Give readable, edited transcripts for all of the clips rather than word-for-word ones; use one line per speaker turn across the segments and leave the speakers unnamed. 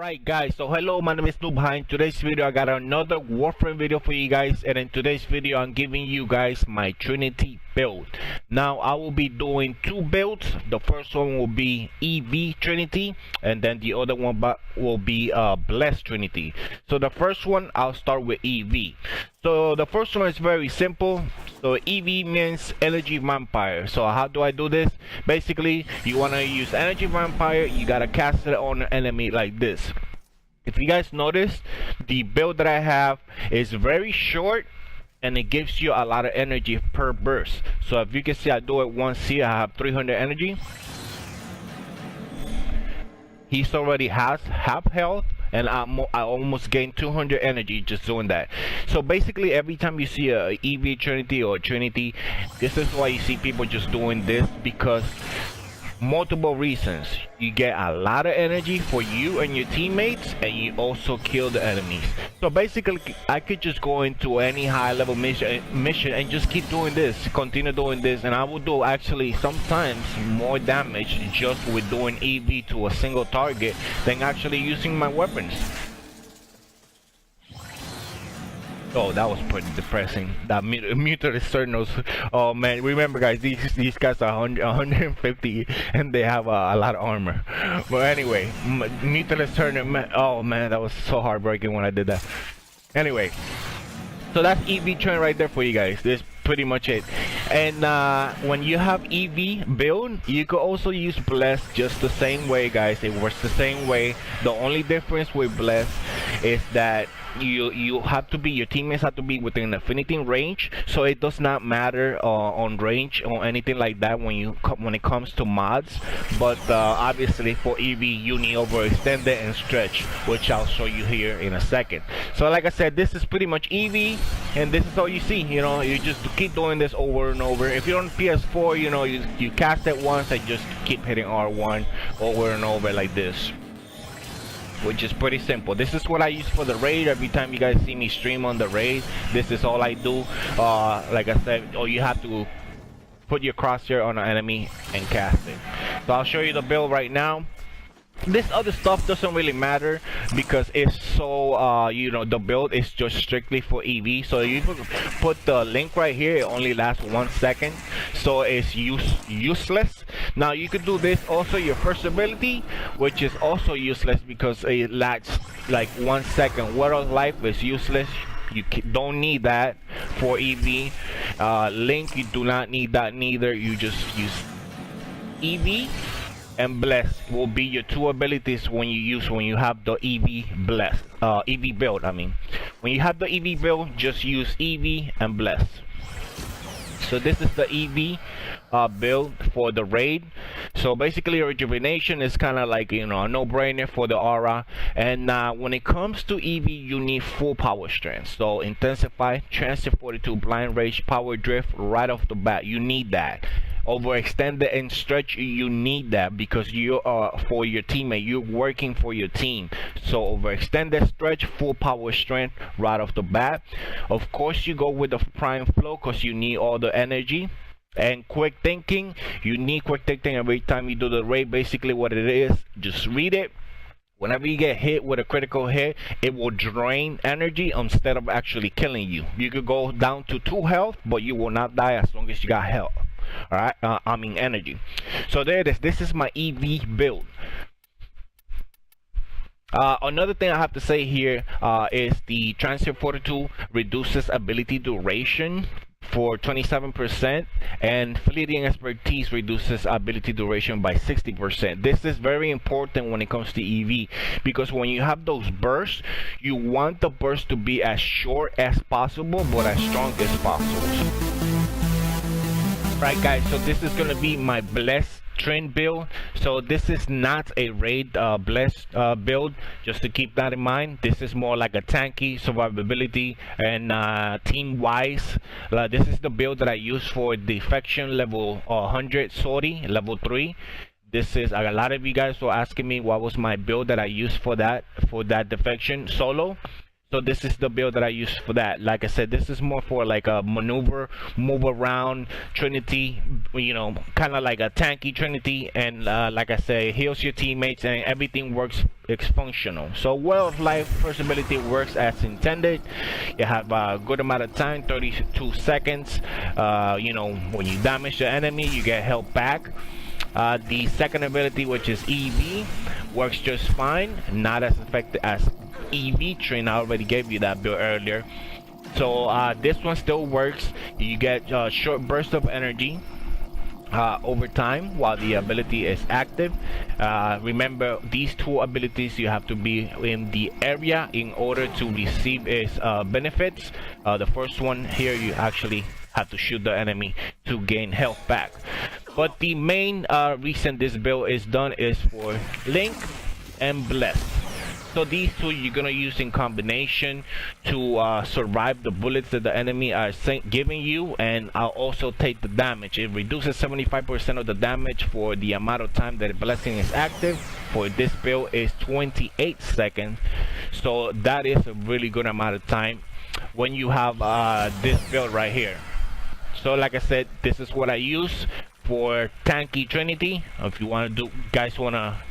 Alright guys, so hello, my name is NOOB. In today's video I got another Warframe video for you guys, and in today's video I'm giving you guys my Trinity build. Now I will be doing two builds. The first one will be EV Trinity, and then the other one will be Blessed Trinity. So the first one, I'll start with EV. So the first one is very simple. So EV means energy vampire. So how do I do this? Basically, you want to use energy vampire, you gotta cast it on an enemy like this. If you guys notice, the build that I have is very short and it gives you a lot of energy per burst. So if you can see, I do it once here, I have 300 energy. He's already has half health, and I almost gained 200 energy just doing that. So basically, every time you see a EV Trinity or Trinity, this is why you see people just doing this, because multiple reasons. You get a lot of energy for you and your teammates, and you also kill the enemies. So basically, I could just go into any high level mission and just keep doing this, continue doing this, and I will do actually sometimes more damage just with doing EV to a single target than actually using my weapons. Oh, that was pretty depressing. That muted externals. Oh man, remember guys, these guys are 150 and they have a lot of armor. But anyway, muted external, man. Oh man, that was so heartbreaking when I did that. Anyway, so that's EV trend right there for you guys. This is pretty much it. And when you have EV build, you could also use Bless just the same way, guys. It works the same way. The only difference with Bless is that you have to be, your teammates have to be within affinity range, so it does not matter on range or anything like that when it comes to mods. But obviously for EV you need overextend it and stretch, which I'll show you here in a second. So like I said, this is pretty much EV, and this is all you see. You know, you just keep doing this over and over. If you're on PS4, you know, you cast it once and just keep hitting R1 over and over like this, which is pretty simple. This is what I use for the raid. Every time you guys see me stream on the raid, this is all I do. Like I said, you have to put your crosshair on an enemy and cast it. So I'll show you the build right now. This other stuff doesn't really matter because it's so you know, the build is just strictly for EV. So you put the link right here, it only lasts 1 second, so it's useless. Now you could do this also, your first ability, which is also useless because it lasts like 1 second. Word of life is useless. You don't need that for EV. Link, you do not need that neither. You just use EV, and Bless will be your two abilities when you have the EV Bless, EV build. I mean, when you have the EV build, just use EV and Bless. So this is the EV build for the raid. So basically, rejuvenation is kind of like, you know, a no-brainer for the aura. And when it comes to EV, you need full power strength. So intensify, transit 42, blind rage, power drift right off the bat. You need that. Overextend it and stretch, you need that because you are for your teammate, you're working for your team. So overextended, stretch, full power strength right off the bat. Of course, you go with the prime flow because you need all the energy. And quick thinking, you need quick thinking every time you do the raid. Basically what it is, just read it. Whenever you get hit with a critical hit, it will drain energy instead of actually killing you. You could go down to 2 health, but you will not die as long as you got health. Alright, I mean energy. So there it is. This is my EV build. Another thing I have to say here is the Transit 42 reduces ability duration for 27%, and fleeting expertise reduces ability duration by 60%. This is very important when it comes to EV, because when you have those bursts, you want the burst to be as short as possible but as strong as possible. Right guys, so this is gonna be my Blessed Trend build. So this is not a raid Blessed build, just to keep that in mind. This is more like a tanky survivability and team wise. This is the build that I use for Defection level 100 sortie level 3. This is a lot of you guys were asking me what was my build that I used for that Defection solo. So this is the build that I use for that. Like I said, this is more for like a maneuver, move around Trinity, you know, kind of like a tanky Trinity, and like I say, heals your teammates, and everything works. It's functional. So Well of Life first ability works as intended. You have a good amount of time, 32 seconds. You know, when you damage the enemy, you get health back. The second ability, which is EV, works just fine, not as effective as EV Train. I already gave you that build earlier. So this one still works. You get a short burst of energy over time while the ability is active. Remember, these two abilities, you have to be in the area in order to receive its benefits. The first one here, you actually have to shoot the enemy to gain health back. But the main reason this build is done is for Link and Bless. So these two you're gonna use in combination to survive the bullets that the enemy are giving you, and I'll also take the damage. It reduces 75% of the damage for the amount of time that Blessing is active. For this build is 28 seconds, so that is a really good amount of time when you have this build right here. So like I said, this is what I use for tanky Trinity. If you want to do,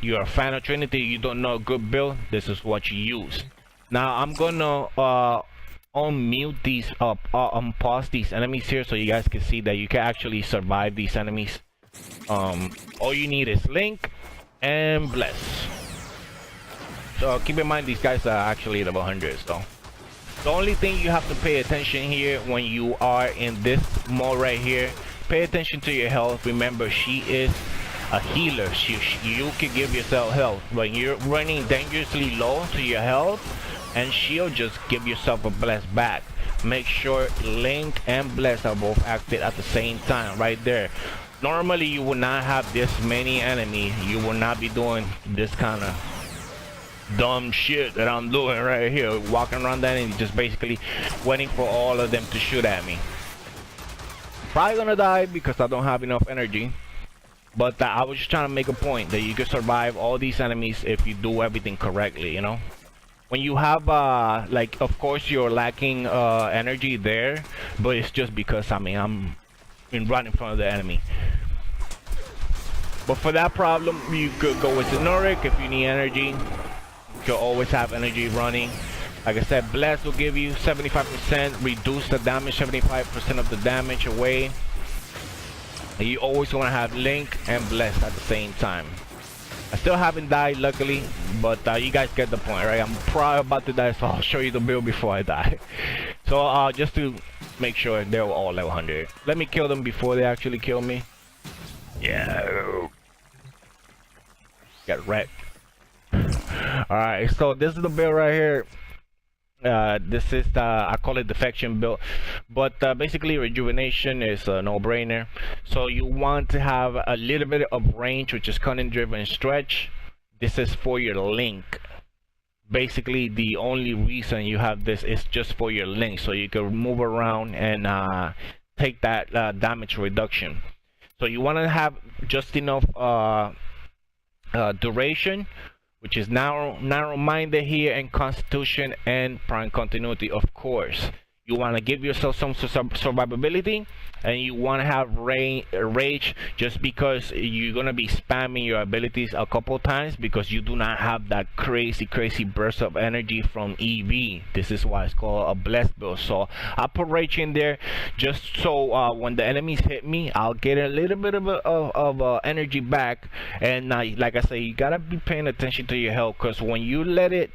you're a fan of Trinity, you don't know a good build, this is what you use. Now I'm gonna unmute these unpause these enemies here, so you guys can see that you can actually survive these enemies. All you need is Link and Bless. So keep in mind, these guys are actually level 100. So the only thing you have to pay attention here when you are in this mode right here, pay attention to your health. Remember, she is a healer. You can give yourself health when you're running dangerously low to your health, and she'll just give yourself a Bless back. Make sure Link and Bless are both active at the same time right there. Normally you will not have this many enemies. You will not be doing this kind of dumb shit that I'm doing right here, walking around that and just basically waiting for all of them to shoot at me. Probably gonna die because I don't have enough energy, but I was just trying to make a point that you can survive all these enemies if you do everything correctly. You know, when you have like, of course you're lacking energy there, but it's just because I'm right in front of the enemy. But for that problem, you could go with Zenoric. If you need energy, you always have energy running. Like I said, Bless will give you 75%, reduce the damage 75% of the damage away. And you always want to have Link and Bless at the same time. I still haven't died, luckily, but you guys get the point, right? I'm probably about to die, so I'll show you the build before I die. So just to make sure they're all level 100. Let me kill them before they actually kill me. Yeah. Get wrecked. Alright, so this is the build right here. This is the, I call it Defection build, but basically rejuvenation is a no-brainer. So you want to have a little bit of range, which is cunning driven stretch. This is for your Link. Basically the only reason you have this is just for your Link, so you can move around and take that damage reduction. So you want to have just enough duration, which is narrow-minded here, and constitution and prime continuity. Of course, you want to give yourself some survivability, and you want to have rage, just because you're going to be spamming your abilities a couple times because you do not have that crazy burst of energy from EV. This is why it's called a blessed build. So I put rage in there just so when the enemies hit me, I'll get a little bit of energy back. And like I say, you gotta be paying attention to your health, because when you let it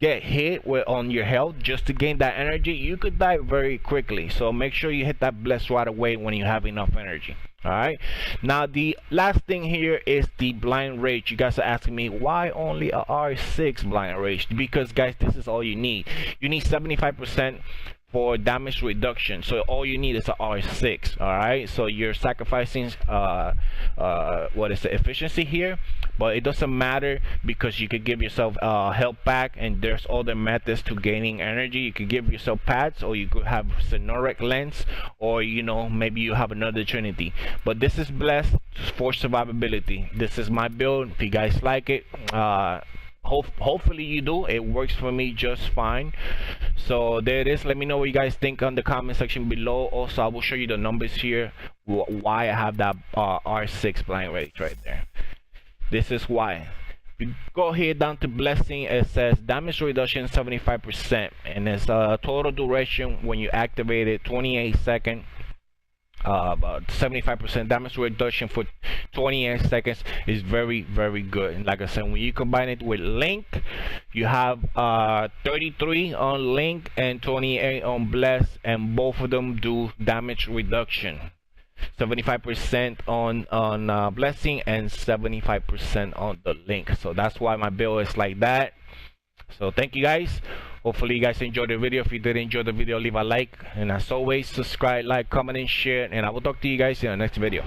get hit on your health just to gain that energy, you could die very quickly. So make sure you hit that bless right away when you have enough energy. All right, now the last thing here is the blind rage. You guys are asking me why only a R6 blind rage, because guys, this is all you need. You need 75% for damage reduction, so all you need is a R6. all right, so you're sacrificing what is the efficiency here, but it doesn't matter because you could give yourself health back, and there's other methods to gaining energy. You could give yourself pads, or you could have Zenoric lens, or you know, maybe you have another Trinity, but this is blessed for survivability. This is my build. If you guys like it, Hopefully you do. It works for me just fine. So there it is. Let me know what you guys think on the comment section below. Also, I will show you the numbers here, why I have that R6 blind rage right there. This is why. You go here down to blessing, it says damage reduction 75%, and it's total duration when you activate it 28 seconds. About 75% damage reduction for 28 seconds is very good. And like I said, when you combine it with Link, you have 33 on Link and 28 on Bless, and both of them do damage reduction. 75% on Blessing and 75% on the Link. So that's why my build is like that. So thank you guys. Hopefully you guys enjoyed the video. If you did enjoy the video, leave a like, and as always, subscribe, like, comment, and share, and I will talk to you guys in the next video.